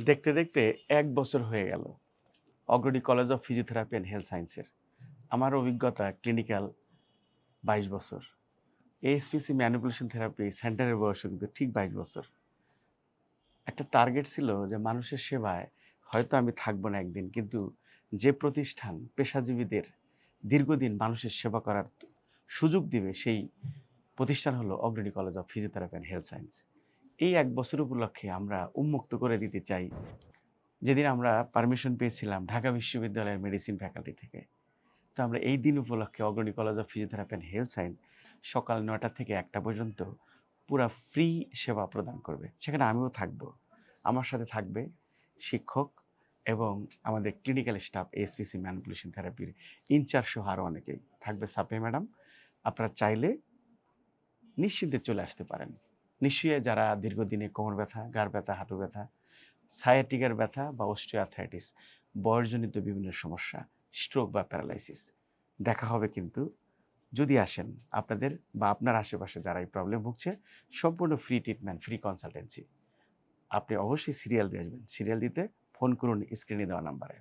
দেখতে, দেখতে ১ বছর হয়ে গেল। অগ্রণী college of physiotherapy and health সায়েন্সের। আমার অভিজ্ঞতা ক্লিনিক্যাল ২২ বছর। এএসপিসি ম্যানিপুলেশন থেরাপি সেন্টারের বয়সও কিন্তু ঠিক ২২ বছর। একটা টার্গেট ছিল যে মানুষের সেবায় হয়তো আমি থাকব না একদিন, কিন্তু যে প্রতিষ্ঠান পেশাজীবীদের দীর্ঘদিন মানুষের সেবা করার সুযোগ দিবে, সেই প্রতিষ্ঠান হলো অগ্রণী college of physiotherapy and health science. এই ১ বছর উপলক্ষে আমরা উন্মুক্ত করে দিতে চাই। যেদিন আমরা পারমিশন পেয়েছিলাম ঢাকা বিশ্ববিদ্যালয়ের মেডিসিন ফ্যাকাল্টি থেকে। তো আমরা এই দিন উপলক্ষে অগ্রণী college of physiotherapy and health science সকাল ৯টা থেকে ১টা পর্যন্ত পুরা ফ্রি সেবা প্রদান করবে। সেখানে আমিও থাকব। আমার সাথে থাকবে শিক্ষক এবং আমাদের ক্লিনিক্যাল স্টাফ, এএসপিসি ম্যানিপুলেশন থেরাপির ইনচার্জ সহ আরও অনেকেই থাকবে। সাফিয়া ম্যাডাম, আপনারা চাইলে নিশ্চিন্তে চলে আসতে পারেন। নিশ্চয়ই যারা দীর্ঘদিনে কোমর ব্যথা, ঘাড় ব্যথা, হাঁটু ব্যথা, সায়াটিকার ব্যথা বা অস্টিওআর্থ্রাইটিস, বয়সজনিত বিভিন্ন সমস্যা, স্ট্রোক বা প্যারালাইসিস, দেখা হবে কিন্তু। যদি আসেন, আপনাদের বা আপনার আশেপাশে যারা এই প্রবলেম ভুগছে, সম্পূর্ণ ফ্রি ট্রিটমেন্ট, ফ্রি কনসালটেন্সি। আপনি অবশ্যই সিরিয়াল দিয়ে আসবেন। সিরিয়াল দিতে ফোন করুন স্ক্রিনে দেওয়া নাম্বারে।